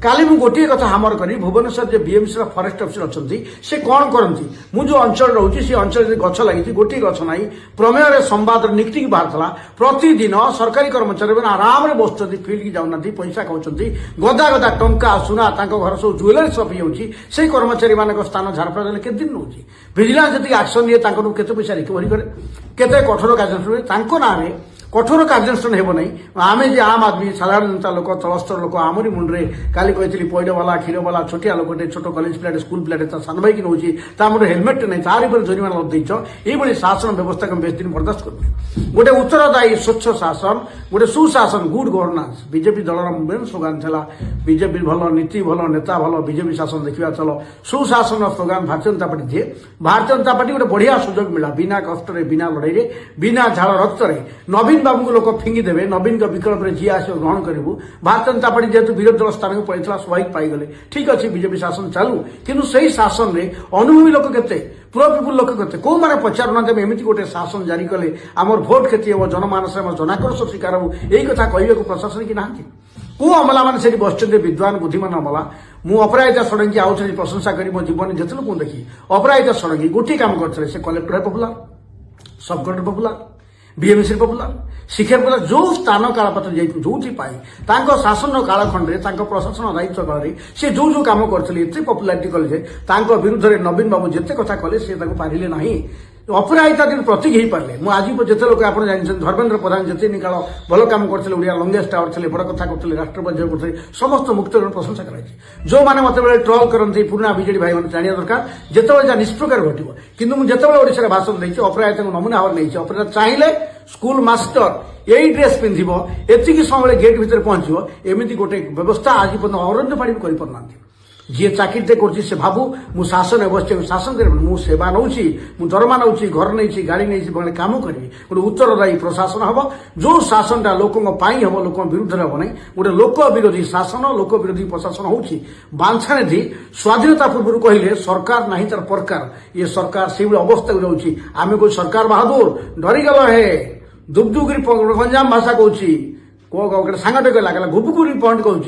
काली मु गोटे कथा हमर करी भुवनेश्वर जे बीएमसी फॉरेस्ट ऑफिसर अच्छी से कौन करती मु जो अंचल रोचे से अंचल गछ लगी गोटे गछ ना प्रमेय संवाद निकटी बाहर प्रतिदिन सरकारी कर्मचारी मैंने आराम से बसुँच फिल्ड की जाऊना पैसा खाऊँ गदा गदा टंका सुना घर सब ज्वेलरी सब हो कर्मचारी मान स्थान झारपड़ा के दिन नौ विजिलेंस जी एक्शन निए केते पैसा रिकवरी करे केते कठोर कार्यानुष्ठान ना कठोर कार्यानुष्ठान हेब नहीं आम जे आम आदमी साधारण जनता लोक तलस्तर लोक आमरी मुंडे काली कही पैडवाला क्षीरवाला छोटिया लोकटे छोट कॉलेज पिलाटे स्कूल पिलाटे सान भाई नौ मुंडे हेलमेट नहीं तार जरिमाना लदेच ये शासन व्यवस्था को बेस दिन बर्दास्त कर गोटे उत्तरदायी स्वच्छ शासन गोटे सुशासन गुड गवर्नान्स बीजेपी दलर मेन स्लोगान था बीजेपी भल नीति भल नेता भल बीजेपी शासन देखा चल सुशासन स्लोगान भारतीय जनता पार्टी दिए भारतीय जनता पार्टी गोटे बढ़िया सुजोग मिला बिना कष्ट बिना लड़ाई बिना झाड़ रक्त नवीन बाबू को लोक फिंगी देवे नवीन का विकल्प जी आस ग्रहण करूँ भारतीय जनता पार्टी जेहतु विरोधी दल स्थान को पड़ता स्वाभाविक पाईगले ठीक अच्छे बीजेपी शासन चालू किंतु से शासन में अनुभवी लोक के पुरा पिपुल लोक के कौ मैंने पचारूना एमती गोटे शासन जारी कले आमर भोट क्षति हम जनमानस जनाक्रोश शिकार हूँ यही कथा कहू प्रशासन की ना कौ अमला मैंने बस विद्वान बुद्धिमान अमला मु अपराजिता षडंगी आउ प्रशंसा करी मो जीवन जिते लोक देखी अपराजिता षडंगी गोटे काम करते से कलेक्टर पपुलार सब कलेक्टर पपुलार बीएमसी पपुलार शिक्षा पपुलार जो स्थान कालपात्र जो शासन कालखंड प्रशासन दायित्व काल से जो जो कम करते पपुलारिटी कले विरुद्ध में नवीन बाबू जिते कथा कले से पारे ना अपराजिता दिन प्रतीक हो पारे मुझे जिते लोक आप धर्मेन्द्र प्रधान जिते निकाल भल कम करते ओडिया लंगेस्ट टावर थे बड़ कथा करते राष्ट्रपति करते समस्त मुक्त प्रशंसा कराई जो मैंने मत ट्रोल करते पुराना बीजेडी भाई मैंने जाना दरकार जिते निष्प्रकार घटो किंतु मुझे ओडिशा भाषण देती अपराजिता नमूना भाव नहीं अपराजिता चाहिए स्कूल मास्टर यही ड्रेस पिंधब एति समय गेट भितर पहुंचो एमती गोटे व्यवस्था आज पर्यटन अरण्य पाड़ी भी करना जी चाकरी कर भावु मु शासन बस शासन कर मु सेवा नौ दरमा नौ घर नहीं गाड़ी नहीं कम करी गोटे उत्तरदायी प्रशासन हम जो शासनटा लोकों हम लोक विरुद्ध हम ना गोटे लोक विरोधी शासन लोक विरोधी प्रशासन हो बांछा निधि स्वाधीनता पूर्व कहले सरकार नहीं तार प्रकार ये सरकार से अवस्था को जाऊँगी आम कोई सरकार बहादुर डरीगल हे दुबदुगरी गंजाम भाषा कहूँ सांगटे कहला गुबुगुरी पॉइंट कहूँ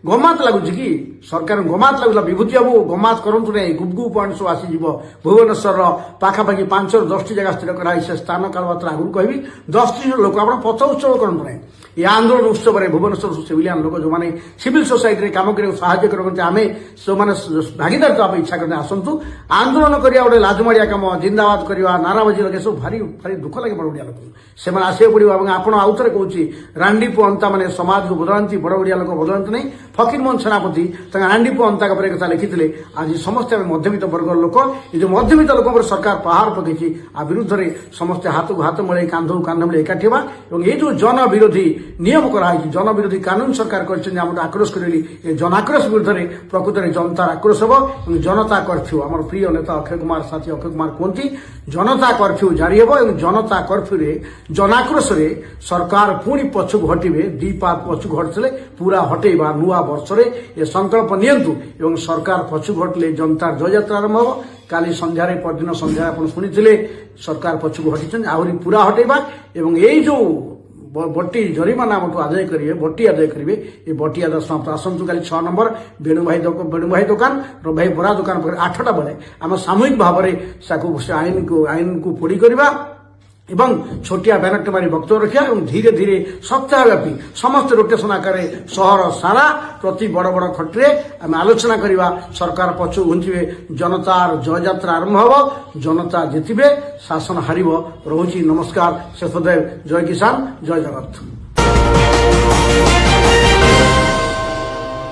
गमात लगुच कि सरकार गमात लगुला विभूति बाबू गमात करूँ ना गुबगु पॉइंट सब आसीज भुवनेश्वर पाखापाखि 5 ରୁ 10ଟି जगह स्थिर कराई से स्थान कालपात्र आगुरी कहि 10ଟି लोक आप पथ उत्सव करूँ ना ये आंदोलन उत्सव में भुवनेश्वर सिविलियन लोक जो मैंने सिविल सोसाइटी कम करते आम जो मैंने भागीदार तो आप इच्छा करते आसतु आंदोलन करा गोटे लाजमाड़िया कम जिंदाबाद करवा नाराबाजी लगे सब भारी भारी दुख लगे बड़ ओडिया लोक से आसवे पड़ो आप आउ थे कहूँ रांडीपु अंता मैंने समाज को बदलाती बड़ ओडिया लोक बदलाती नहीं फकीर मोहन सेनापति रांडीपु अंता कथा लिखी आज समस्ते मध्यमित वर्ग लोक ये जो मध्यमित लोक सरकार पहाड़ पकई आ विरुद्ध में समस्ते हाथ को हाथ मिले कांध को कांध मिले एकाठी ये जो जन विरोधी नियम कराई जन विरोधी कानून सरकार कर आक्रोश करेली जनाक्रोश विरुद्ध में प्रकृत में जनतार आक्रोश हम जनता कर्फ्यू आम प्रिय नेता अक्षय कुमार साथी अक्षय कुमार कहते जनता कर्फ्यू जारी हे जनता कर्फ्यू जनाक्रोश सरकार पुणी पछक हटवे दी पात पछक हटते पूरा हटेबा नुआ वर्ष ये संकल्प नियंतु एवं सरकार पछक हटले जनतार जययात्रा आरंभ हो काली संध्यारे परदिन संध्या आप शुणी सरकार पछक हटी आहरी पूरा हटेबा एवं यही जो बट्टी जरिमाना आदाय करेंगे बट्टी आदाय करेंगे ये बट्टी आदाय समाप्त आसतु काली 6 नंबर वेणुभाई दुकान रभाई बरा दुकान 8टा बेले आम सामूहिक भाव में आईन को पोड़ी करवा एवं छोटिया बैनरटे मारी वक्तव्य रखा और धीरे धीरे सप्ताहव्यापी समस्त रोटेशन आकार सहर सारा प्रति बड़ बड़ खट्रे आम आलोचना करवा सरकार पछु घुंचे जनतार जययात्रा आरंभ हो जनता जितबे शासन हार रोची नमस्कार शेषदेव जय किसान जय जगत।